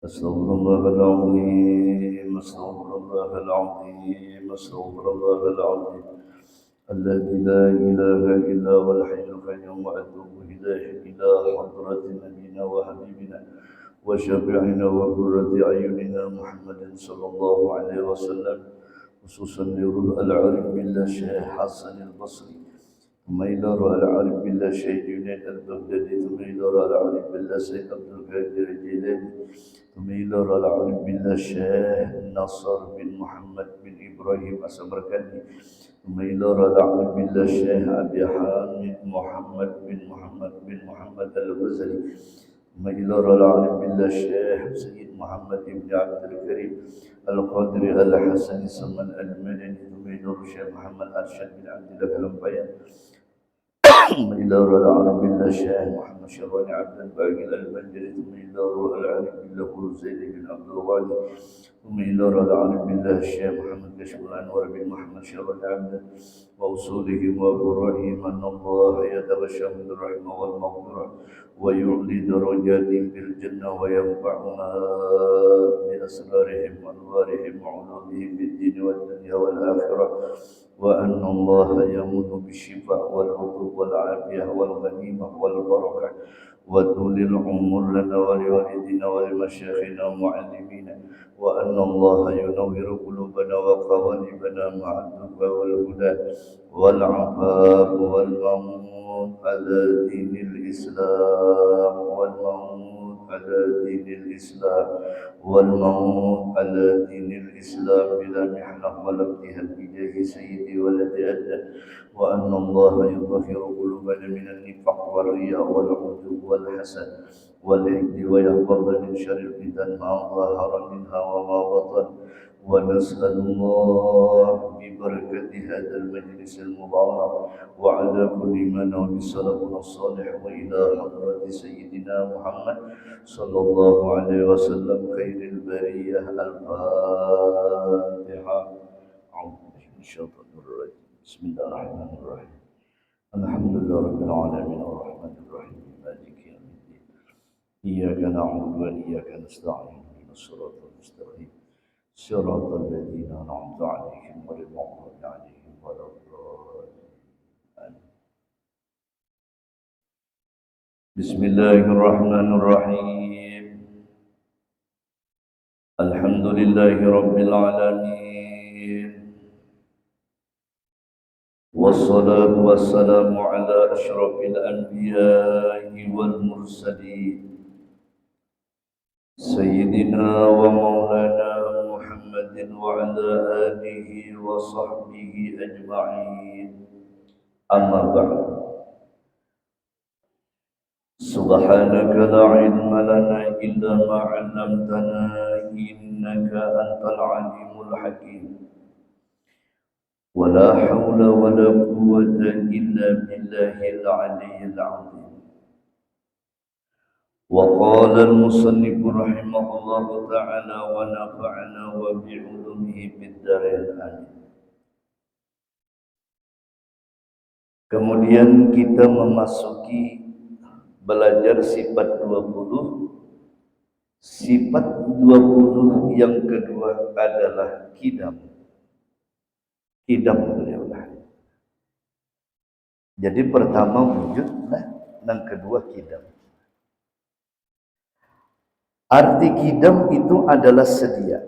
أستغفر الله العظيم أستغفر الله العظيم أستغفر الله العظيم الذي لا إله إلا هو الحي القيوم وأتوب إليه إلى حضرة نبينا وحبيبنا وشفيعنا وقرة أعيننا محمد صلى الله عليه وسلم خصوصا لروح العارف بالله الشيخ حسن البصري ثم إلى روح العارف بالله الشيخ جنيد البغدادي ثم إلى روح العارف بالله سيد عبد القادر الجيلاني ثم إلى روح العارف بالله الشيخ نصر بن محمد بن إبراهيم السمرقندي ثم إلى روح العارف بالله الشيخ أبي حامد محمد بن محمد الغزالي ثم إلى روح العارف بالله الشيخ سيد محمد بن عبد الكريم القادري الحسن السمن المدني ثم إلى روح الشيخ محمد أرشد بن عبد الله الأنبياء إلى روح العالم بالله الشيخ محمد شراني عبد الباقي البنجري ثم إلى روح العالم بالله زيد بن عبد الغالي ثم إلى روح العالم بالله الشيخ محمد كشف الأنوار بن محمد شراني عبد وأصولهم وفروعهم أن الله يتغشى من الرحمة والمغفرة ويعلي درجاتهم في الجنة وينفعنا بأسرارهم وأنوارهم وعلومهم بالدين والدنيا والآخرة وأن الله يمن بالشفاء والعطف والعافية والغنيمة والبركة وطول العمر لنا ولوالدنا ولمشايخنا ومعلمينا وأن الله ينور قلوبنا وقوالبنا مع التقوى والهدى والعفاف والموت على دين الإسلام والموت على دين الإسلام والموت على دين الإسلام بلا محنة ولا ابتهال بجاه سيدي ولد أدنى وأن الله يطهر قلوبنا من النفاق والرياء والعجب والحسد والحقد ويحفظنا من شر الفتن ما ظهر منها وما بطن ونسأل الله ببركة هذا المجلس المبارك وعلى كل من هو بسلفنا الصالح وإلى حضرة سيدنا محمد صلى الله عليه وسلم خير البرية الفاتحة. أعوذ بالله من الشيطان الرجيم. بسم الله الرحمن الرحيم. الحمد لله رب العالمين الرحمن الرحيم مالك يوم الدين إياك نعبد وإياك نستعين اهدنا الصراط المستقيم صراط الذين أنعمت عليهم غير المغضوب عليهم ولا الضالين. بسم الله الرحمن الرحيم. الحمد لله رب العالمين والصلاة والسلام على أشرف الأنبياء والمرسلين سيدنا ومولانا محمد وعلى آله وصحبه أجمعين. أما بعد سبحانك لا علم لنا إلا ما علمتنا إنك أنت العليم الحكيم ولا حول ولا قوة إلا بالله العلي العظيم. وقال المصنف رحمه الله تعالى ونفعنا وبعلومه في الدارين آمين. Kemudian kita memasuki belajar sifat 20. Sifat 20 yang kedua adalah kidam. Kidam beliaulah. Jadi pertama wujudlah, yang kedua kidam. Arti kidam itu adalah sedia.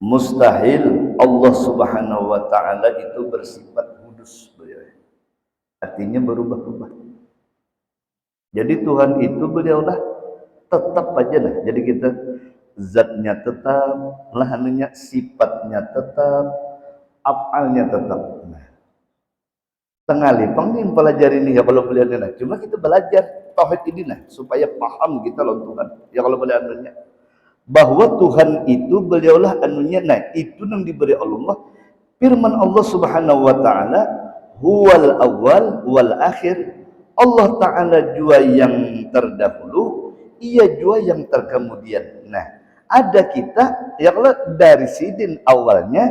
Mustahil Allah Subhanahu wa taala itu bersifat hudus beliau. Artinya berubah-ubah. Jadi Tuhan itu beliaulah tetap aja lah. Jadi kita zatnya tetap, lahannya sifatnya tetap, afalnya tetap. Nah, tengali pengin pelajari ini ya kalau beliau nah. Cuma kita belajar tauhid ini nah supaya paham kita loh Tuhan. Ya kalau beliau anunya bahwa Tuhan itu beliaulah anunya nah itu yang diberi Allah. Firman Allah Subhanahu wa taala, "Huwal awwal wal akhir." Allah Ta'ala jua yang terdahulu, ia jua yang terkemudian. Nah, ada kita, ya kalau dari sidin awalnya,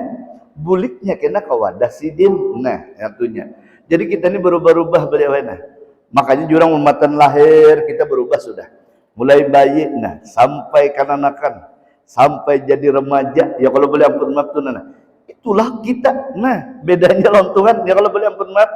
buliknya kena kawadah sidin. Nah, artinya. Jadi kita ini berubah-ubah beliau. Nah, makanya jurang umatan lahir, kita berubah sudah. mulai bayi nah sampai kananakan, sampai jadi remaja, ya kalau boleh ampun maaf tuh nah. Itulah kita. Nah, bedanya lawan Tuhan ya kalau boleh ampun maaf.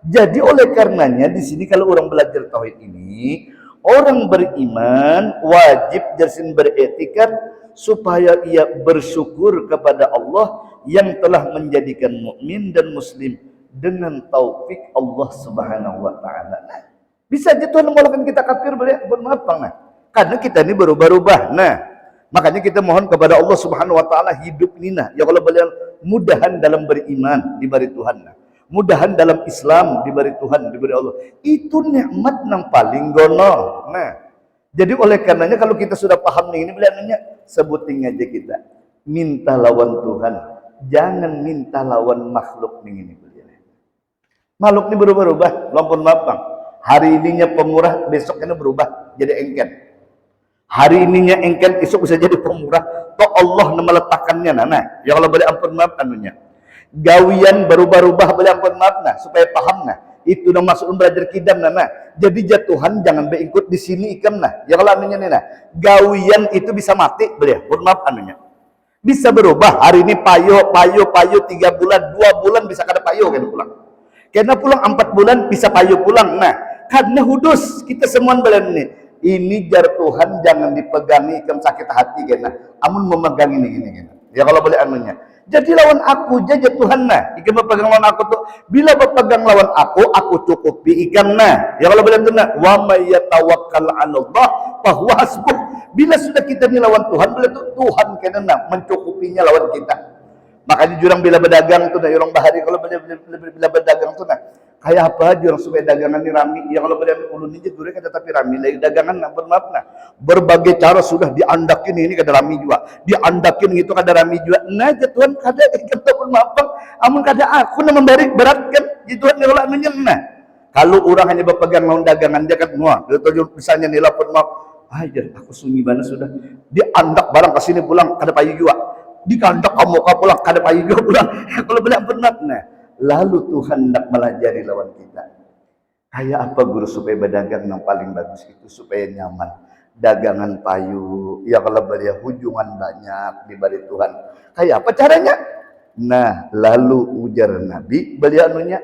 Jadi oleh karenanya di sini kalau orang belajar tauhid ini, orang beriman wajib jarsin beretikat supaya ia bersyukur kepada Allah yang telah menjadikan mukmin dan muslim dengan taufik Allah Subhanahu wa taala. Nah, bisa aja Tuhan melakukan kita kafir boleh ampun maaf nah. Karena kita ini berubah-ubah. Nah, makanya kita mohon kepada Allah Subhanahu wa taala hidup ini nah. Ya kalau boleh mudahan dalam beriman diberi Tuhan nah. Mudahan dalam Islam diberi Tuhan, diberi Allah. Itu nikmat yang paling gono. Nah, jadi oleh karenanya kalau kita sudah paham nih ini beliannya sebutin aja kita. Minta lawan Tuhan, jangan minta lawan makhluk nih ini belian. Makhluk ini berubah-ubah, lampun maaf bang. Hari ininya pemurah, besok ini berubah jadi engken. Hari ininya engken, esok bisa jadi pemurah. Toh Allah meletakkannya nah. Ya Allah boleh ampun maaf anunya. Gawian berubah-ubah boleh ampun maaf nah supaya paham nah. Itu yang maksud belajar kidam nah. Jadi jatuhan jangan beikut di sini ikam nah. Ya kalau anunya nih nah. Gawian itu bisa mati boleh ampun maaf anunya. Bisa berubah. Hari ini payo 3 bulan, 2 bulan bisa kada payo kan pulang. Karena pulang 4 bulan bisa payo pulang. Nah, karena hudus kita semua belen nih. Ini jar Tuhan jangan dipegangi ikam sakit hati kena. Amun memegang ini gini. Ya kalau boleh anunya. Jadi lawan aku jaja Tuhan nah. Ikam berpegang lawan aku tuh. Bila berpegang lawan aku cukupi ikam nah. Ya kalau boleh anunya. Wa may yatawakkal 'alallah fahuwa hasbuh. Bila sudah kita nih lawan Tuhan, bila tuh Tuhan kena nah mencukupinya lawan kita. Makanya jurang bila berdagang tuh nah, orang bahari kalau bila berdagang tuh nah. Kayak apa aja orang supaya dagangan ini rami. Ya kalau berdagang ulun ini dulu kan tapi rami lagi dagangan nah bermaaf nah. Berbagai cara sudah diandakin ini kada rami juga. Diandakin itu kada rami juga. Nah Tuhan kada kita pun maaf bang. Amun kada aku nah memberi berat kan. Tuhan kalau anunya nah. Kalau orang hanya berpegang lawan dagangan dia kan semua. Misalnya nilai pun maaf. Aja aku sunyi mana sudah. Diandak barang ke sini pulang kada payu juga. Dikandak kamu pulang kada payu juga pulang. Kalau boleh ampun maaf nah. Lalu Tuhan hendak melajari lawan kita. Kayak apa guru supaya berdagang yang paling bagus itu supaya nyaman. Dagangan payu, ya kalau beliau hujungan banyak diberi Tuhan. Kayak apa caranya? Nah, lalu ujar Nabi, beliau anunya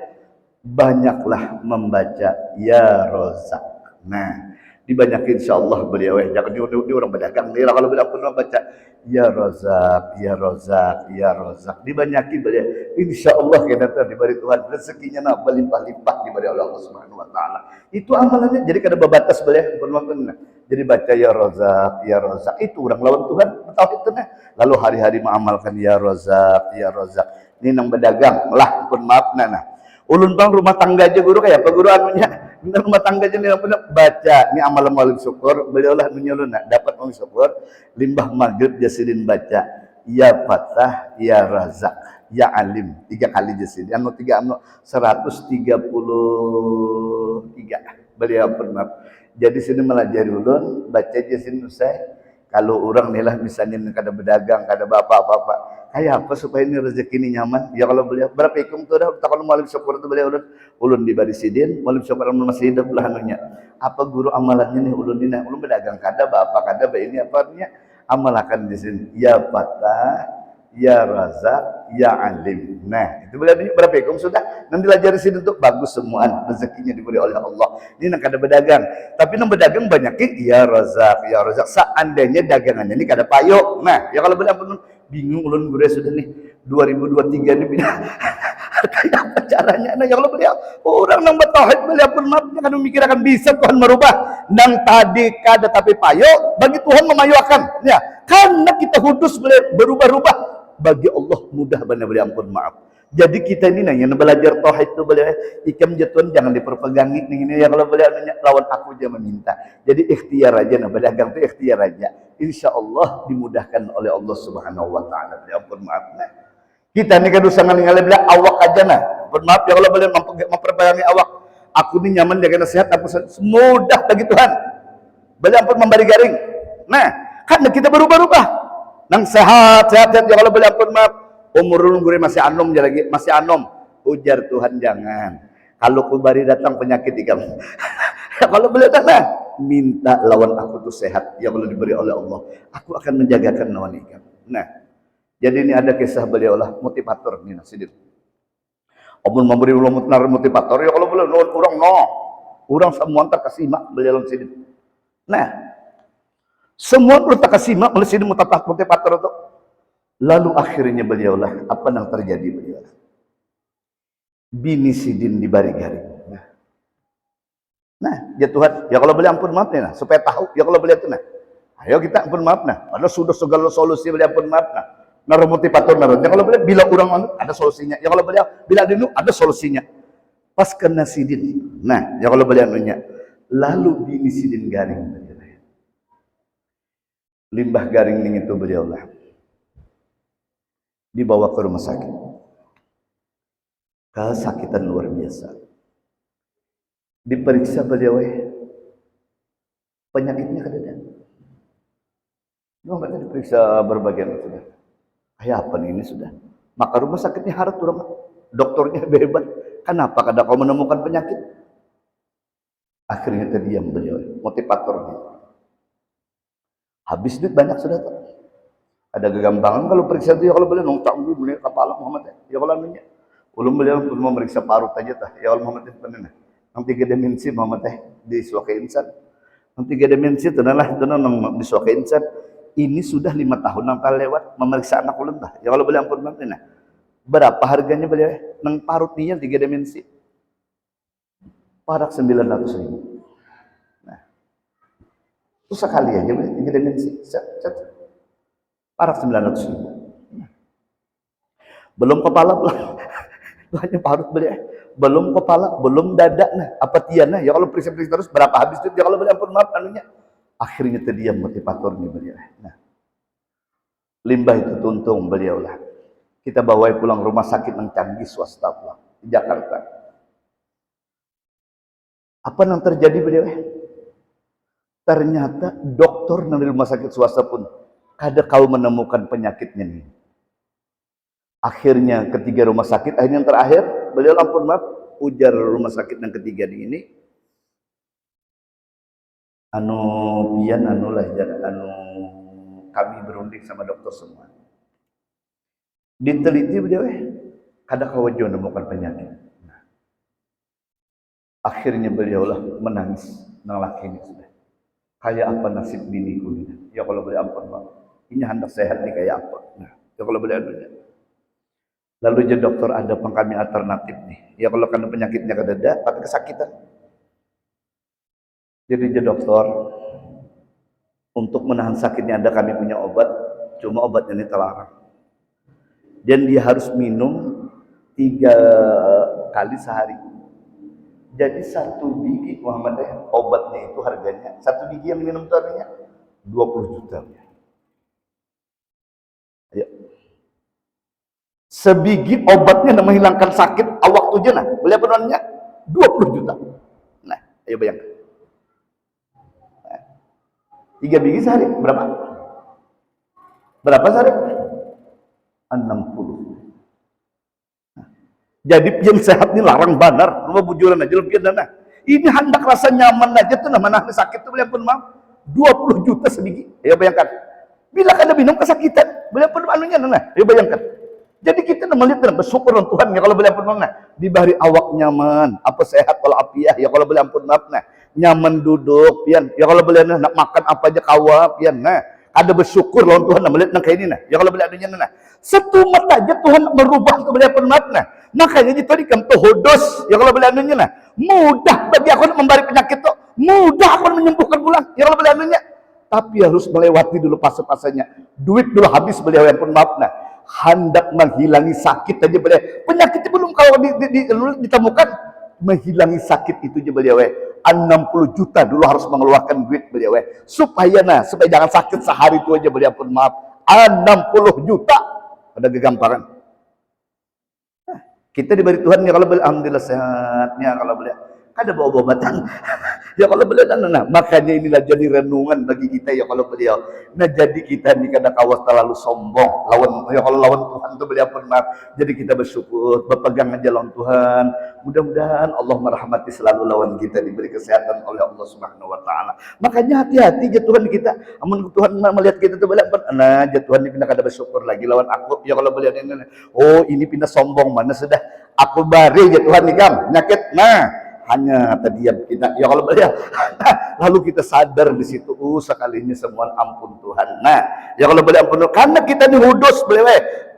banyaklah membaca ya Rozak. Nah, dibanyakin insyaallah beliau jangan di orang berdagang dia kalau beliau pun membaca ya Rozak, ya Rozak, ya Rozak. Dibanyakin beliau. Insyaallah kena diberi Tuhan rezekinya nak berlimpah-limpah diberi oleh Allah Subhanahu wa taala. Itu amalannya jadi kada berbatas beliau bermakna. Jadi baca ya Rozak, ya Rozak. Itu orang lawan Tuhan tauhid tenah. Lalu hari-hari mengamalkan ya Rozak, ya Rozak. Ini nang berdagang lah pun maaf nah. Ulun bang rumah tangga aja guru kayak apa guru anunya. Rumah tangga aja nih baca ini amalan malam syukur beliau lah menyuruh nak dapat malam syukur limbah maghrib jasidin baca ya Fatah ya Razak ya Alim 3 kali jasidin anu 133 beliau pernah jadi sini melajari ulun baca jasidin usai kalau orang nilah misalnya kada berdagang kada apa-apa kayak apa supaya ini rezeki ini nyaman ya kalau beliau berapa ikum tuh dah kalau malam syukur itu beliau ulun di barisidin malam syukur masih hidup lah anunya apa guru amalannya nih ulun ini ulun berdagang kada apa kada ini apa artinya amalkan di sini ya Fatah ya Razak ya Alim. Nah itu berapa ikum sudah nanti belajar di sini untuk bagus semua rezekinya diberi oleh Allah. Ini nak kada berdagang tapi nang berdagang banyak ya Razak ya Razak seandainya dagangannya ini kada payo. Nah ya kalau berdagang bingung ulun guru sudah nih 2023 ini pindah kayak apa caranya nah ya kalau beliau orang nang bertauhid beliau pun maaf jangan memikirkan bisa Tuhan merubah nang tadi kada tapi payo bagi Tuhan memayokan ya karena kita hudus beliau berubah-ubah bagi Allah mudah benar beliau ampun maaf. Jadi kita ini nanya belajar tauhid itu beliau ikam jatuhan jangan diperpegangi ini ya kalau beliau nanya lawan aku aja meminta. Jadi ikhtiar aja nah berdagang itu ikhtiar aja. Insyaallah dimudahkan oleh Allah Subhanahu wa taala. Beliau ampun maaf. Nah, kita ini kan usaha ngalih beliau awak aja nah. Ampun maaf ya kalau beliau memperpegangi awak. Aku ini nyaman jaga nasihat aku mudah bagi Tuhan. Beliau ampun memberi garing. Nah, karena kita berubah-ubah. Nang sehat ya kalau beliau ampun maaf. Umur gue masih anom lagi masih anom ujar Tuhan jangan kalau kubari datang penyakit ikam kalau beliau datang minta lawan aku tuh sehat yang belum diberi oleh Allah, aku akan menjagakan lawan ikam. Nah, jadi ini ada kisah beliau lah motivator nih Sidin. Amun memberi ulang motivator ya kalau boleh orang orang semua tak kasih mak beliau Sidin. Nah, semua perlu tak kasih mak Sidin motivator itu. Lalu akhirnya beliau lah apa yang terjadi beliau lah. Bini Sidin dibari-garing. Nah, ya Tuhan, ya kalau boleh ampun maaf nih, nah, supaya tahu, ya kalau boleh itu nah. Ayo kita ampun maaf nah. Padahal sudah segala solusi boleh ampun maaf nah. Naruh motivator naruh. Ya kalau boleh bila orang ada solusinya. Ya kalau boleh bila dinu ada solusinya. Pas kena Sidin. Nah, ya kalau boleh anunya. Lalu bini Sidin garing. Limbah garing ini itu beliau lah. Dibawa ke rumah sakit. Kesakitan luar biasa. Diperiksa beliau penyakitnya kadang. Mereka diperiksa berbagai sudah. Kayak apa nih ini sudah. Maka rumah sakitnya harus orang dokternya hebat. Kenapa kadang kau menemukan penyakit? Akhirnya terdiam beliau, motivatornya. Habis duit banyak sudah tuh. Ada kegampangan kalau periksa itu ya kalau boleh nong tangguh beli kepala Muhammad ya kalau nanya. Ulum beliau pun mau meriksa parut aja tah. Ya Allah Muhammad itu benar. Nanti gede dimensi Muhammad disuakai insan. Nanti gede dimensi tenalah nang disuakai insan. Ini sudah 5 tahun nang lewat memeriksa anak ulun tah. Ya kalau boleh ampun maaf nah. Berapa harganya beliau nang parut nian 3 dimensi. Parak 900.000. Nah. Itu sekali aja boleh 3 dimensi. Parak 900.000. Belum kepala hanya parut beliau. Belum kepala, belum dada nah, apa tiana ya kalau periksa-periksa terus berapa habis itu ya kalau boleh ampun maaf anunya. Akhirnya terdiam motivatornya beliau. Nah, limbah itu tuntung beliau lah. Kita bawa pulang rumah sakit yang canggih swasta pulang di Jakarta. Apa yang terjadi beliau? Ternyata dokter dari rumah sakit swasta pun kada kau menemukan penyakitnya nih. Akhirnya ketiga rumah sakit, akhirnya yang terakhir beliau ampun maaf ujar rumah sakit yang ketiga di ini kami berunding sama dokter semua diteliti beliau kada kawajo menemukan penyakit. Nah, akhirnya beliau lah menangis nang laki ini sudah kayak apa nasib biniku ini ya kalau boleh ampun maaf ini hendak sehat nih kayak apa. Nah, ya kalau boleh anunya. Lalu je dokter ada kami alternatif nih. Ya kalau karena penyakitnya kedada, tapi kesakitan. Jadi je dokter untuk menahan sakitnya ada kami punya obat, cuma obatnya ini terlarang. Dan dia harus minum 3 kali sehari. Jadi 1 biji Muhammad obatnya itu harganya 1 biji yang minum itu harganya 20 juta. Ayo. Sebiji obatnya yang menghilangkan sakit awak tu je nah. Beliau penonnya 20 juta. Nah, ayo bayangkan. 3 biji sehari berapa? Berapa sehari? 60. Nah, jadi pian sehat ini larang banar. Rumah bujuran aja lebih dana. Ini hendak rasa nyaman aja tuh nah mana sakit tuh beliau pun maaf 20 juta sebiji. Ayo bayangkan. Bila kada minum kesakitan, beliau pun anunya nah. Ayo bayangkan. Jadi kita melihat dan bersyukur Tuhan ya kalau boleh ampun maaf nah diberi awak nyaman apa sehat wal afiah ya kalau boleh ampun maaf nah nyaman duduk pian ya kalau boleh nak makan apa aja kawa pian nah ada bersyukur lawan Tuhan nah melihat nah kayak ini nah ya kalau boleh anunya nah satu mata aja Tuhan merubah ke boleh ampun maaf nah makanya itu tadi kan hodos ya kalau boleh anunya nah mudah bagi aku memberi penyakit tuh mudah aku menyembuhkan pulang ya kalau boleh anunya tapi harus melewati dulu fase-fasenya duit dulu habis beliau yang pun maaf nah hendak menghilangi sakit aja beliau penyakitnya belum kalau ditemukan menghilangi sakit itu aja beliau 60 juta dulu harus mengeluarkan duit beliau supaya jangan sakit sehari itu aja beliau pun maaf 60 juta ada kegamparan. Nah, kita diberi Tuhan ya kalau boleh alhamdulillah sehatnya kalau boleh Kan ada obat-obatan. Ya kalau beliau nah, makanya inilah jadi renungan bagi kita ya kalau beliau. Nah jadi kita nih kadang kawas terlalu sombong lawan ya kalau lawan Tuhan tuh beliau pun maaf. Jadi kita bersyukur berpegang aja lawan Tuhan. Mudah-mudahan Allah merahmati selalu lawan kita, diberi kesehatan oleh Allah Subhanahu wa taala. Makanya hati-hati jatuhan kita. Amun Tuhan melihat kita tuh beliau nah jatuhan ini pindah kada bersyukur lagi lawan aku. Ya kalau beliau ini oh ini pindah sombong mana sudah aku bari jatuhan nih kam nyakit. Nah hanya terdiam kita ya kalau beliau lalu kita sadar di situ sekalinya semua ampun Tuhan. Nah ya kalau beliau ampun karena kita dihudus beliau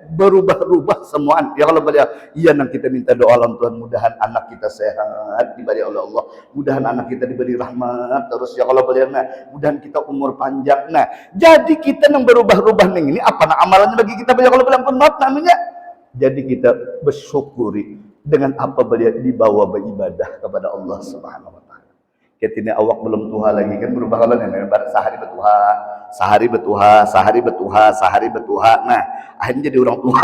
berubah-ubah semua ya kalau beliau iya nang kita minta doa lawan Tuhan mudahan anak kita sehat diberi oleh Allah, mudahan anak kita diberi rahmat terus ya kalau beliau nah mudahan kita umur panjang. Nah jadi kita yang berubah-ubah ning ini apa nah amalannya bagi kita ya kalau beliau ampun maaf namanya jadi kita bersyukuri dengan apa beliau dibawa beribadah kepada Allah Subhanahu wa taala. Ketika awak belum tuha lagi kan berubah kalau sehari bertuha, sehari bertuha. Nah, akhirnya jadi orang tua.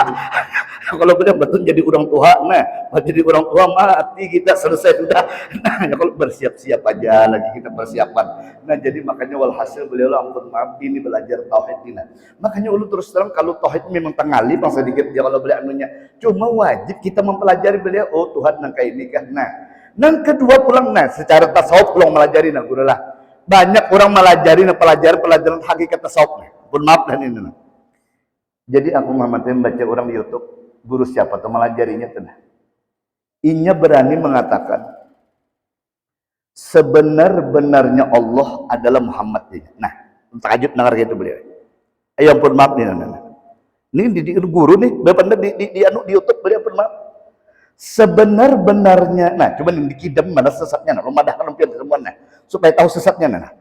Kalau beliau betul jadi orang tua, nah, jadi orang tua mati kita selesai sudah. Nah, ya kalau bersiap-siap aja lagi kita persiapan. Nah, jadi makanya walhasil beliau ampun maaf ini belajar tauhid ini. Makanya ulun terus terang kalau tauhid memang tengali bang sedikit ya kalau beliau anunya. Cuma wajib kita mempelajari beliau oh Tuhan nang kayak ini kan. Nah, nang kedua pulang nah secara tasawuf pulang melajari nah gurulah. Banyak orang melajari nah pelajaran hakikat tasawuf. Pun maaf dan ini nah. Jadi aku Muhammadin baca orang di YouTube guru siapa tuh melajarinya tuh. Inya berani mengatakan sebenar-benarnya Allah adalah Muhammad. Nah, takjub dengar gitu beliau. Ayo pun maaf nih nah. Ini di guru nih, benar di YouTube beliau pun maaf. Sebenar-benarnya, nah coba dikidam mana sesatnya, nah, memadahkan hampir semua, nah, supaya tahu sesatnya, nah.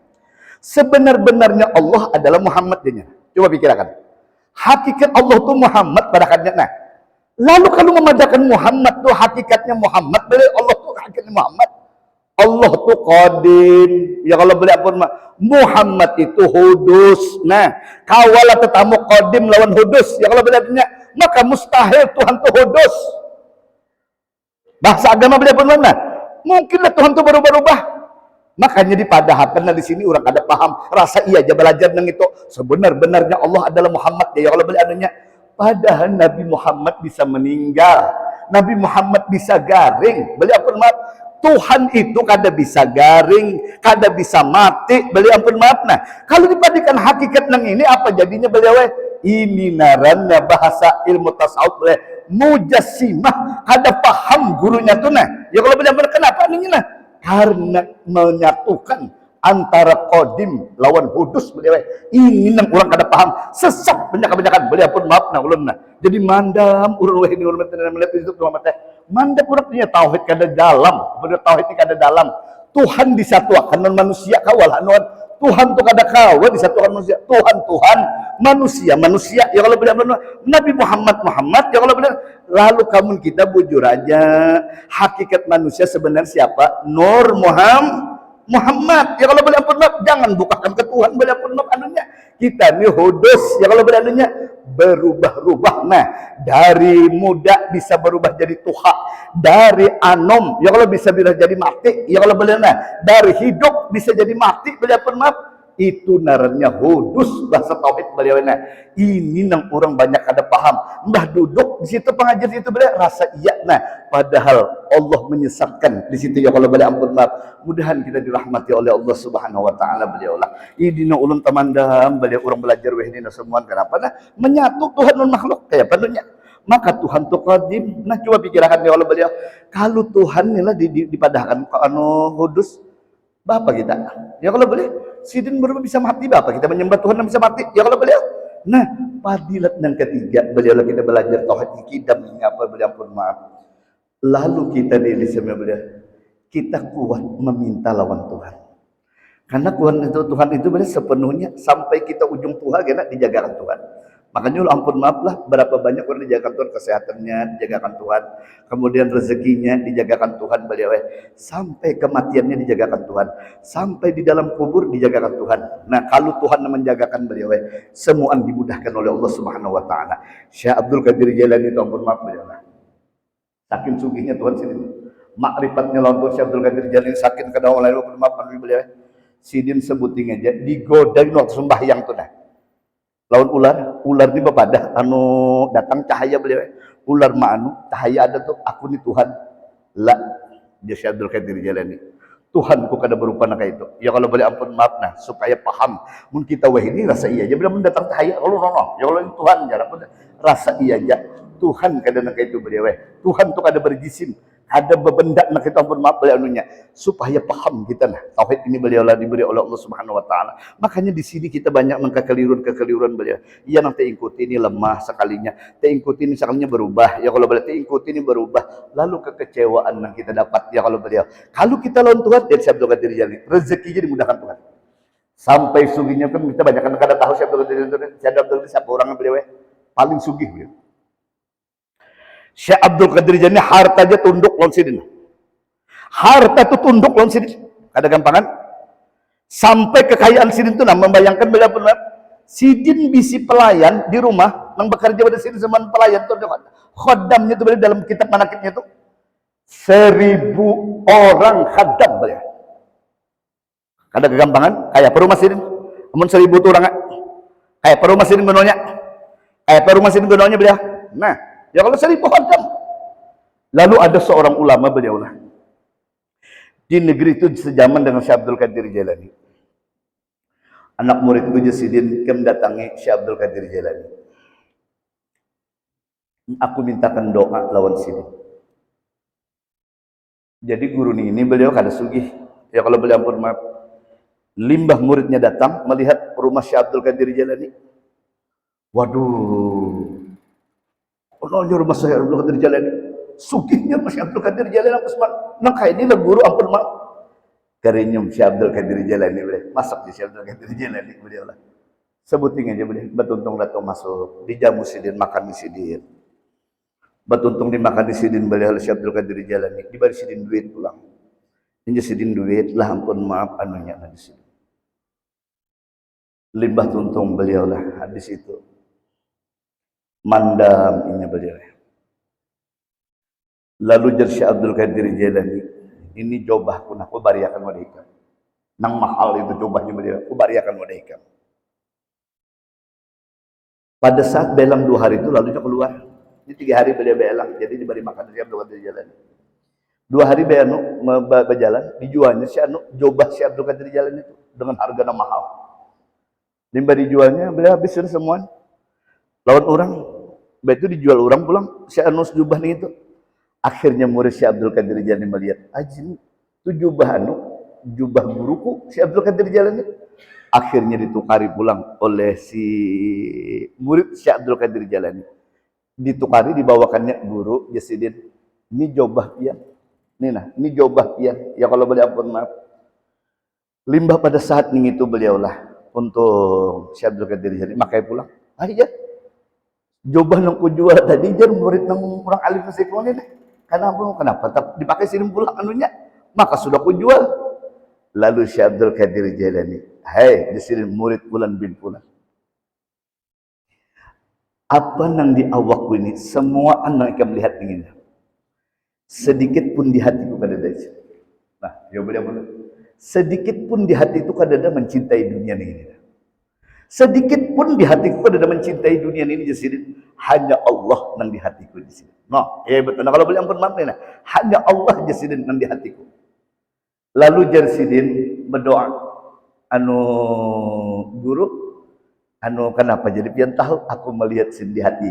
Sebenar-benarnya Allah adalah Muhammad dia. Coba pikirkan. Hakikat Allah tuh Muhammad pada kadnya, nah. Lalu kalau memadahkan Muhammad tuh hakikatnya Muhammad, beliau Allah tuh hakikatnya Muhammad. Allah tuh qadim. Ya kalau beliau pun Muhammad itu hudus. Nah, kawalah tetamu qadim lawan hudus. Ya kalau beliau punya, maka mustahil Tuhan tuh hudus. Bahasa agama beliau pun mana? Mungkinlah Tuhan tuh berubah-ubah. Makanya dipadahkan di sini orang kada paham. Rasa iya aja belajar nang itu. Sebenar-benarnya Allah adalah Muhammad. Ya kalau beliau anunya, padahal Nabi Muhammad bisa meninggal. Nabi Muhammad bisa garing. Beliau pun maaf. Tuhan itu kada bisa garing, kada bisa mati. Beliau ampun maaf. Nah, kalau dipadikan hakikat nang ini apa jadinya beliau? Ini narannya bahasa ilmu tasawuf beliau mujassimah. Kada paham gurunya tuh nah. Ya kalau beliau kenapa ini nah? Karena menyatukan antara qadim lawan hudus beliau. Ini nang orang kada paham. Sesat banyak-banyakan beliau pun maaf nah ulun nah. Jadi mandam urun ini urun melihat itu Muhammad teh. Mandap orang punya tauhid kada dalam, benar tauhid ini kada dalam. Tuhan disatukan non manusia kawal non Tuhan tu kada kawal disatukan manusia. Tuhan manusia. Ya kalau benar Nabi Muhammad ya kalau benar lalu kamu kita bujur aja hakikat manusia sebenarnya siapa? Nur Muhammad. Ya kalau boleh ampun jangan bukakan ke Tuhan boleh ampun anunya. Kita ini hudus ya kalau boleh anunya berubah-ubah. Nah, dari muda bisa berubah jadi tuha, dari anom ya kalau bisa jadi mati, ya kalau boleh nah, dari hidup bisa jadi mati boleh ampun maaf. Itu naranya hudus bahasa tauhid beliau. Nah, ini nang orang banyak ada paham. Mbah duduk di situ pengajar itu beliau rasa iya. Nah, padahal Allah menyesatkan di situ ya kalau boleh ampun maaf. Mudahan kita dirahmati oleh Allah Subhanahu wa taala beliau lah. Ini ulun tamandam beliau orang belajar weh ini semua kenapa nah menyatu Tuhan non makhluk kayak padunya. Maka Tuhan tu qadim. Nah, coba pikirkan ya Allah beliau. Kalau Tuhan inilah dipadahkan ke anu hudus Bapak kita. Ya kalau boleh sidin berubah bisa mati Bapak kita menyembah Tuhan dan bisa mati. Ya kalau beliau. Nah, fadilat yang ketiga beliau kita belajar tauhid kidam ini apa beliau pun maaf. Lalu kita di sama beliau kita kuat meminta lawan Tuhan. Karena Tuhan itu beliau sepenuhnya sampai kita ujung Tuhan kena dijagakan Tuhan. Makanya ampun maaf lah berapa banyak orang dijagakan Tuhan kesehatannya dijagakan Tuhan, kemudian rezekinya dijagakan Tuhan beliau sampai kematiannya dijagakan Tuhan, sampai di dalam kubur dijagakan Tuhan. Nah kalau Tuhan menjagakan beliau semua dimudahkan oleh Allah Subhanahu wa taala. Syekh Abdul Qadir Jailani itu ampun maaf beliau saking sugihnya Tuhan sini makrifatnya lawan Syekh Abdul Qadir Jalani saking kada oleh maaf beliau sidin sebuting aja digodain waktu sembahyang tuh nah lawan ular di bepadah anu datang cahaya beliau ular ma anu cahaya ada tuh aku nih Tuhan lah dia Syekh Abdul Qadir Jalani Tuhanku kada berupa nak itu ya kalau boleh ampun maaf nah supaya paham mun kita wah ini rasa iya aja bila mendatang cahaya kalau ya kalau ini Tuhan jarang pun rasa iya aja Tuhan kada nak itu beliau Tuhan tuh kada berjisim ada bebendak nak kita ampun maaf beliau anunya supaya paham kita nah tauhid ini beliau lah diberi oleh Allah Subhanahu wa taala. Makanya di sini kita banyak kekeliruan beliau. Iya nang ikuti ini lemah sekalinya, ikuti ini sekalinya berubah. Ya kalau boleh ikuti ini berubah, lalu kekecewaan yang kita dapat ya kalau beliau. Kalau kita lawan Tuhan, dia Syekh Abdul Qadir Jalani, rezekinya dimudahkan Tuhan. Sampai suginya kan kita banyak kan kada tahu Syekh Abdul Qadir Jalani, Syekh Abdul Qadir siapa orang beliau paling sugih beliau. Syekh Abdul Qadir Jalani hartanya tunduk lawan sidin. Harta itu tunduk lawan sidin. Ada gampangan? Sampai kekayaan sidin itu nah membayangkan beliau pernah sidin bisi pelayan di rumah yang bekerja pada sidin zaman pelayan itu khodamnya itu beliau dalam kitab manakibnya itu 1000 orang khodam beliau. Ada kegampangan kayak perumah sidin. Namun 1000 orang kayak perumah sidin gunanya. Kayak perumah sidin gunanya beliau. Nah, ya kalau 1000 khodam. Lalu ada seorang ulama beliau lah. Di negeri itu sejaman dengan Syekh Abdul Qadir Jalani. Anak muridku Jasidin mendatangi Syekh Abdul Qadir Jalani. Aku mintakan doa lawan sini. Jadi guru ini beliau kada sugih. Ya kalau beliau ampun maaf. Limbah muridnya datang melihat rumah Syekh Abdul Qadir Jalani. Waduh. Ono rumah Syekh Abdul Qadir Jalani. Sugihnya Syekh Abdul Qadir Jalani apa semua. Nang kayak ini lah guru ampun maaf. Karinyum Syekh Abdul Qadir Jalani boleh. Masak di Syekh Abdul Qadir Jalani beliau lah. Sebuting aja boleh. Betuntung datang masuk. Dijamu sidin makan di sidin. Betuntung dimakan di sidin beliau Syekh Abdul Qadir Jalani. Diberi sidin duit pulang. Ini sidin duit lah ampun maaf anunya nah di sidin. Limbah tuntung beliau lah habis itu. Mandam ini beliau. Lalu Syekh Abdul Qadir Jalani, ini jobahku nak bariakan mereka. Nang mahal itu jobahnya beliau, bariakan mereka. Pada saat belang 2 hari itu lalu dia keluar. Ini 3 hari beliau belang, jadi diberi makan Syekh Abdul Qadir Jalani. 2 hari beliau berjalan, dijualnya jobah Syekh Abdul Qadir Jalani itu dengan harga yang mahal. Limbah dijualnya beliau habisin semua. Lawan orang, begitu dijual orang pulang, Syekh jubah nih itu. Akhirnya murid Syekh Abdul Qadir Jalani melihat, ajin itu jubah guruku Syekh Abdul Qadir Jalani. Akhirnya ditukari pulang oleh si murid Syekh Abdul Qadir Jalani. Ditukari dibawakannya guru Jasidin. Ini jubah pian. Ini jubah pian. Ya kalau boleh ampun maaf. Limbah pada saat ini itu beliaulah untuk Syekh Abdul Qadir Jalani makai pulang. Aja. Jubah yang kujual tadi jar murid nang orang alim sekolah ini. Kenapa dipakai sini pulang anunya? Maka sudah ku jual. Lalu Syekh Abdul Qadir Jalani, "Hai, di sini murid Fulan bin Fulan. Apa nang di awakku ini semua anak yang melihat ingin. Sedikit pun di hatiku kada ada." Nah, ya boleh. Sedikit pun di hati itu kada ada mencintai dunia ini. Sedikit pun di hatiku kada ada mencintai dunia ini di sini. Hanya Allah nang di hatiku di sini. Nah, betul. Nah, kalau boleh ampun maaf nah. Hanya Allah di sini nang di hatiku. Lalu Jarsidin berdoa, guru, kenapa jadi pian tahu aku melihat sin di hati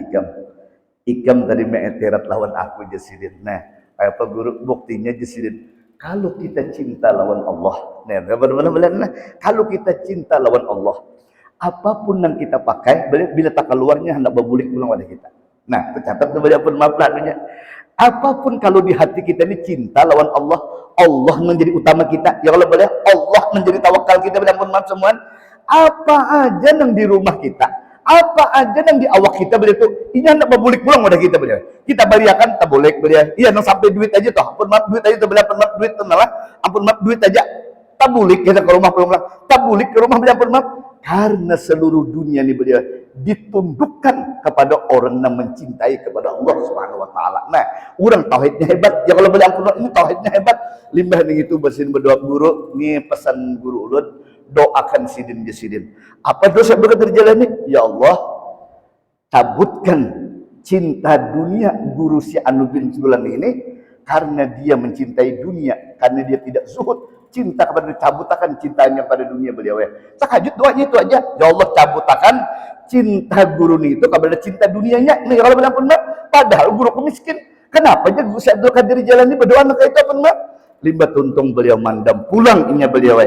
ikam tadi meeterat lawan aku Jarsidin. Nah, apa guru buktinya Jarsidin? Kalau kita cinta lawan Allah, nah, kalau kita cinta lawan Allah, apapun yang kita pakai, bila tak keluarnya hendak berbulik pulang pada kita. Nah, tercatat sebagai pun maaf lah. Apapun kalau di hati kita ini cinta lawan Allah, Allah menjadi utama kita. Ya kalau boleh, Allah menjadi tawakal kita. Bila pun maaf semua. Apa aja yang di rumah kita, apa aja yang di awak kita beliau itu, ini hendak berbulik pulang pada kita beliau. Kita bariakan, tak boleh beliau. Iya, nang sampai duit aja toh. Ampun maaf duit aja toh, beliau ampun maaf duit toh lah. Ampun maaf duit aja. Tak boleh kita ke rumah pulang. Tak boleh ke rumah beliau ampun maaf. Karena seluruh dunia ini beliau ditundukkan kepada orang yang mencintai kepada Allah Subhanahu wa taala. Nah, orang tauhidnya hebat. Ya kalau boleh ampun ini tauhidnya hebat. Limbah ning itu bersin berdoa guru, ini pesan guru ulun, doakan sidin jasidin. Apa dosa berat terjalani? Ya Allah, cabutkan cinta dunia guru si Anu bin Sulan ini karena dia mencintai dunia, karena dia tidak zuhud cinta kepada cabutakan cintanya pada dunia beliau ya. Tahajud doanya itu aja. Ya Allah cabutakan cinta guru itu kepada cinta dunianya. Nih kalau bilang pun padahal guru miskin. Kenapa aja Gus Abdul Qadir Jalani berdoa nak itu pun limbah tuntung beliau mandam pulang inya beliau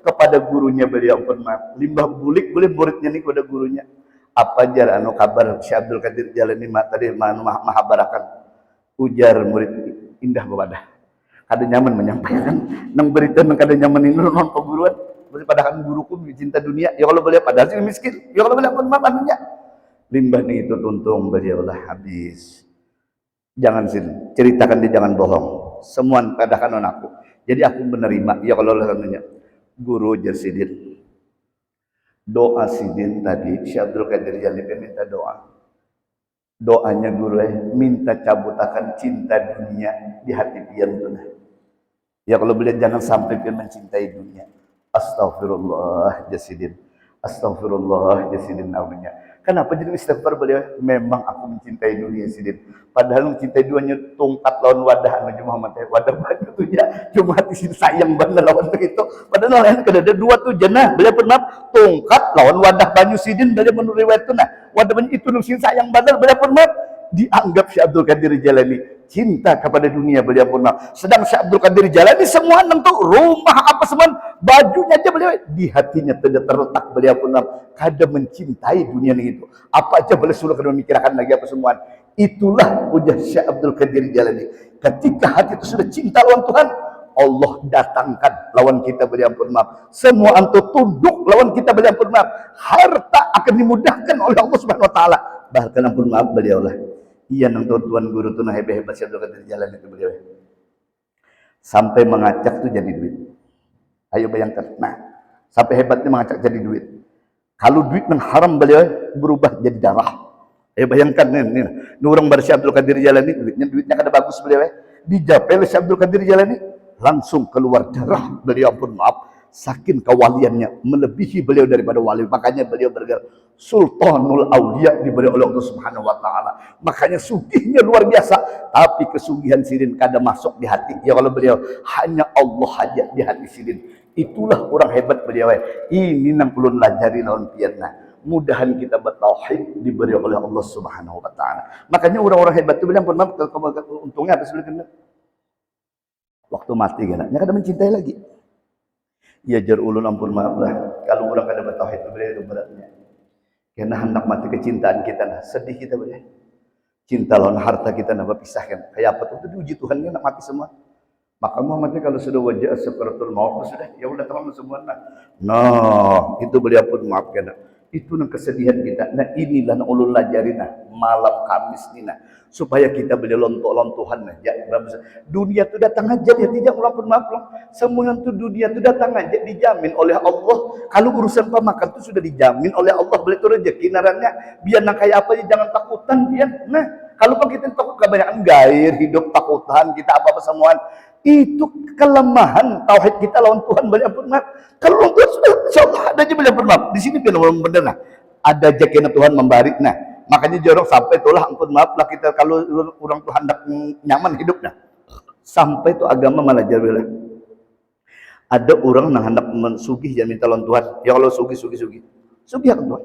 kepada gurunya beliau pun limbah bulik boleh muridnya nih kepada gurunya. Apa jar anu kabar Syekh Abdul Qadir Jalani tadi maha barakan ujar murid indah bewadah. Kada nyaman menyampaikan nang berita nang kada nyaman ini non perguruan padahal guruku cinta dunia ya kalau boleh padahal sih miskin ya kalau boleh pun makannya limbah nih itu tuntung beliau lah habis jangan sih ceritakan dia jangan bohong semua padahal non aku jadi aku menerima ya kalau nanya guru jersidin doa sidin tadi Syekh Abdul Qadir Jalani minta doanya guru minta cabutakan cinta dunia di hati pian tuh. Ya kalau beliau jangan sampai pian mencintai dunia. Astagfirullah jasidin. Astagfirullah jasidin namanya. Kenapa jadi istighfar beliau? Memang aku mencintai dunia sidin. Padahal mencintai dunia tungkat lawan wadah anu Muhammad wadah banyak tuh ya. Cuma hati sin sayang banget lawan begitu. Padahal lain kada ada dua tuh jenah. Beliau pernah tungkat lawan wadah banyu sidin beliau menurut riwayat itu nah. Wadah banyu itu nu sin sayang banget beliau pernah dianggap Syekh Abdul Qadir Jalani cinta kepada dunia beliau pernah. Sedang Syekh Abdul Qadir Jalani semua nentu rumah apa semua bajunya aja beliau di hatinya tidak terletak beliau pernah kada mencintai dunia itu. Apa aja boleh suruh kada memikirkan lagi apa semua. Itulah ujar Syekh Abdul Qadir Jalani. Ketika hati itu sudah cinta lawan Tuhan, Allah datangkan lawan kita beri ampun maaf. Semua antu tunduk lawan kita beri ampun maaf. Harta akan dimudahkan oleh Allah Subhanahu wa taala. Bahkan ampun maaf beliau lah. Iya nang tuan guru tuh nah hebat Syekh Abdul Qadir Jalani itu beliau. Sampai mengacak tuh jadi duit. Ayo bayangkan. Nah, sampai hebatnya mengacak jadi duit. Kalau duit yang haram beliau berubah jadi darah. Ayo bayangkan nih orang bar Syekh Abdul Qadir Jalani duitnya kada bagus beliau dijapel Syekh Abdul Qadir Jalani langsung keluar darah beliau pun maaf saking kewaliannya melebihi beliau daripada wali makanya beliau bergelar Sultanul Aulia diberi oleh Allah Subhanahu wa taala makanya sugihnya luar biasa tapi kesugihan sidin kada masuk di hati ya kalau beliau hanya Allah aja di hati sidin itulah orang hebat beliau ini nang ulun lajari lawan pianna mudahan kita bertauhid diberi oleh Allah Subhanahu wa taala makanya orang-orang hebat itu bilang pun maaf untungnya apa sebenarnya waktu mati kan kada mencintai lagi ya jar ulun ampun maaf lah kalau orang kada bertauhid itu berat beratnya karena hendak mati kecintaan kita nah sedih kita boleh cinta lawan harta kita nak berpisahkan kayak apa tuh diuji Tuhan kan nak mati semua maka Muhammadnya kalau sudah wajah sekaratul maut sudah ya udah teman semua nah itu beliau pun maafkan itu nang kesedihan kita nah inilah nang ulun lajarina malam Kamis ni nah supaya kita boleh lontok-lontuhan nah ya, dunia itu datang aja dia tidak walaupun maaf semua itu dunia itu datang aja dijamin oleh Allah kalau urusan pemakan itu sudah dijamin oleh Allah boleh itu rezeki narannya biar nak kayak apa jangan takutan biar nah kalau kita takut kebanyakan gair hidup takutan kita apa-apa semuaan itu kelemahan tauhid kita lawan Tuhan banyak pun maaf kalau lawan Tuhan sudah insyaallah ada aja banyak pun maaf di sini kan benar nah ada jakena Tuhan memberi nah makanya jorok sampai itulah ampun maaf lah kita kalau orang Tuhan hendak nyaman hidupnya sampai itu agama malah jadilah ada orang yang hendak mensugih yang minta lawan Tuhan ya Allah sugih akan Tuhan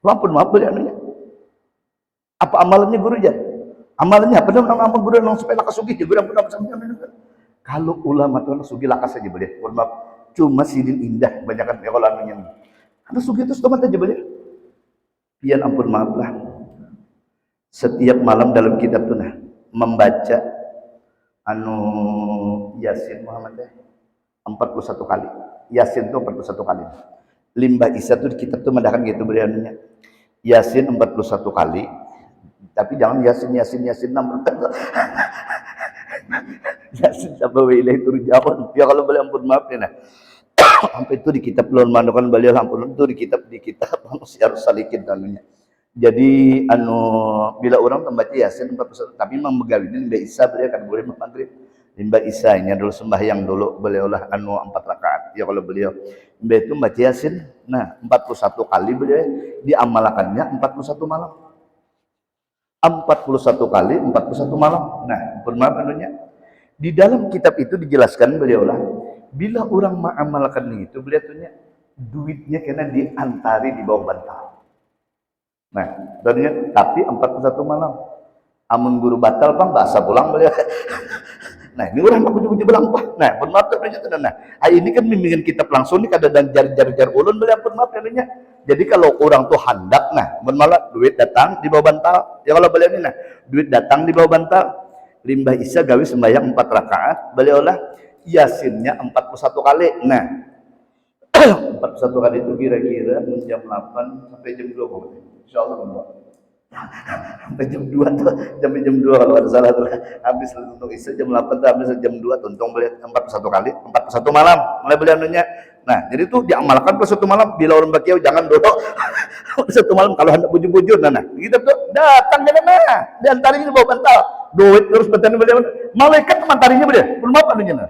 ampun maaf boleh anunya apa amalannya guru aja amalannya apa nama amal guru yang supaya lakas sugih ya guru ampun maaf kalau ulama Tuhan sugih lakas saja boleh ampun maaf cuma sidin indah banyakkan ya kalau anunya karena sugih itu setemat aja boleh pian ampun maaflah setiap malam dalam kitab tuh nah membaca anu Yasin Muhammad 41 kali Yasin itu 41 kali limbah Isa tuh di kitab tuh mendakan gitu berianunya Yasin 41 kali tapi jangan Yasin 6 Yasin sampai wilayah turjahun ya kalau boleh ampun maaf ya nah Sampai itu di kitab Lon Mandukan beliau ampun itu di kitab manusia harus salikin anunya. Jadi anu bila orang membaca Yasin 41 tapi memang begawin Mbak Isa beliau kan boleh maghrib. Mbak Isa ini dulu sembahyang dulu beliau lah anu 4 rakaat. Ya kalau beliau Mbak itu baca Yasin nah 41 kali beliau diamalkannya 41 malam. 41 kali 41 malam. Nah, bermaaf anunya. Di dalam kitab itu dijelaskan beliau lah bila orang mengamalkan itu beliau tuhnya duitnya kena diantari di bawah bantal. Nah, tapi 41 malam. Amun guru batal pang bahasa pulang beliau. Nah, ini orang aku puji belang pak. Nah, pun maaf ternyata. Nah, ini kan bimbingan kitab langsung nih kada dan jar ulun beliau pun maaf katanya. Jadi kalau orang tuh handak, nah, malah duit datang di bawah bantal. Ya kalau beliau ini, nah, duit datang di bawah bantal. Limbah Isa gawe sembahyang 4 rakaat, beliau lah Yasinnya 41 kali. Nah, 41 kali itu kira-kira jam 8 sampai jam 2 insyaallah sampai jam 2 tuh jam 2 kalau ada salah tuh habis untuk Isya jam 8 tuh habis jam 2 tuntung beli 41 kali 41 malam mulai beli anunya. Nah jadi tuh diamalkan plus 1 malam bila orang bakiau jangan dulu 1 malam kalau hendak bujur-bujur nah gitu tuh datang ke mana diantarinya di bawah bantal duit terus bertanya beliau malaikat mantarinya beliau belum apa anunya nah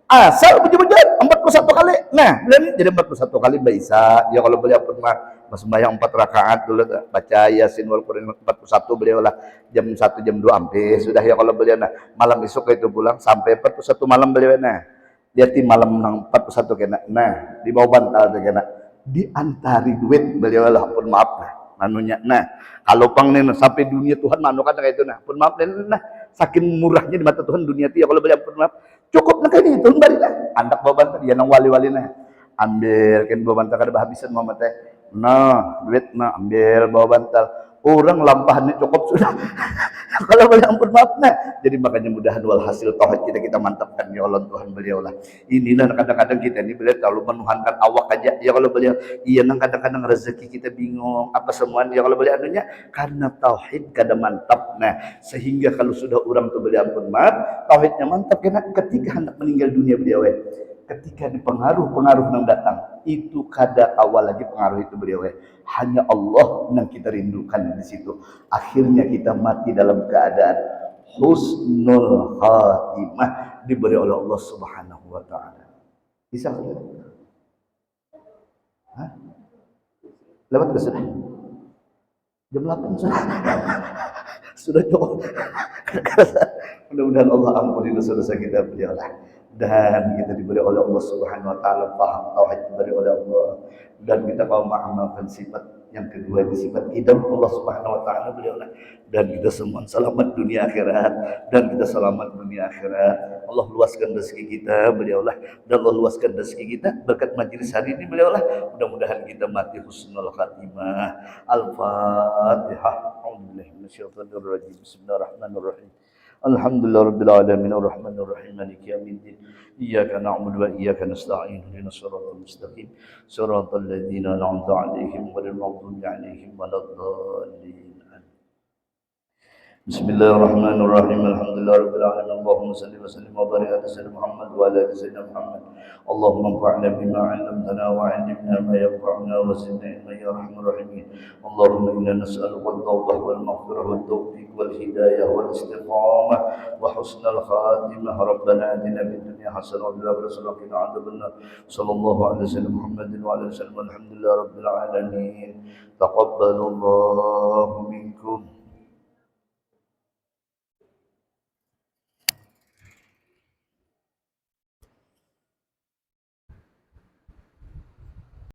asal bujur-bujur 41 kali. Nah, beliau jadi 41 kali Mbak Isa. Ya kalau beliau pernah sembahyang 4 rakaat dulu baca Yasin wal Quran 41 beliau lah jam 1 jam 2 hampir sudah ya kalau beliau nah malam esok itu pulang sampai 41 malam beliau nah. Dia di malam 41 kena. Nah, di bawah bantal tu kena. Diantari duit beliau lah pun maaf nah. Manunya. Nah, kalau pang nih sampai dunia Tuhan manukan kayak itu nah. Pun maaf nah saking murahnya di mata Tuhan dunia itu ya kalau beliau pun maaf cukup nak ini itu balik lah anak bawa bantal dia nang wali-wali nah ambil kan bawa bantal kada habisan mau teh nah duit nah ambil bawa bantal orang lampahannya cukup sudah kalau boleh ampun maaf nah jadi makanya mudahan walhasil tauhid kita mantapkan ya Allah Tuhan beliau lah inilah kadang-kadang kita ini beliau terlalu menuhankan awak aja ya kalau beliau iya nang kadang-kadang rezeki kita bingung apa semuanya ya kalau beliau anunya karena tauhid kada mantap nah sehingga kalau sudah orang tuh beliau ampun maaf tauhidnya mantap karena ketika hendak meninggal dunia beliau ketika dipengaruh yang datang itu kada awal lagi pengaruh itu beliau hanya Allah yang kita rindukan di situ akhirnya kita mati dalam keadaan husnul khatimah diberi oleh Allah Subhanahu wa taala bisa hah lewat ke sudah jam 8 sudah cukup mudah-mudahan Allah ampuni dosa-dosa kita beliau lah dan kita diberi oleh Allah Subhanahu wa taala paham tauhid diberi oleh Allah dan kita mau mengamalkan sifat yang kedua di sifat hidayah Allah Subhanahu wa taala beliau lah dan kita semua selamat dunia akhirat dan kita selamat dunia akhirat Allah luaskan rezeki kita beliau lah dan Allah luaskan rezeki kita berkat majelis hari ini beliau lah mudah-mudahan kita mati husnul khatimah al-fatihah a'udzubillahi minasyaitonir rajim bismillahirrahmanirrahim Alhamdulillah Rabbil Alamin Ar-Rahmanir Rahim Maliki Yawmiddin Iyyaka na'budu wa iyyaka nasta'in ihdinas siratal mustaqim siratal ladzina an'amta 'alaihim ghairil maghdubi 'alaihim waladdallin Bismillahirrahmanirrahim Alhamdulillah Rabbil Alamin Allahumma salli wa sallim wa barik ala sayyidina Muhammad wa ala ali sayyidina Muhammad Allahumma anfa'na bima 'allamtana wa 'allimna ma yanfa'una wa zidna ilman ya arhamar rahimin Allahumma inna nas'aluka at-tawbah wal maghfirah wat tawfiq wal hidayah wal istiqamah wa husnal khatimah Rabbana atina fid dunya hasanah wa fil akhirati hasanah wa qina adzabannar sallallahu alaihi wasallam Muhammadin wa ala alihi wasallam alhamdulillah rabbil alamin taqabbalallahu minkum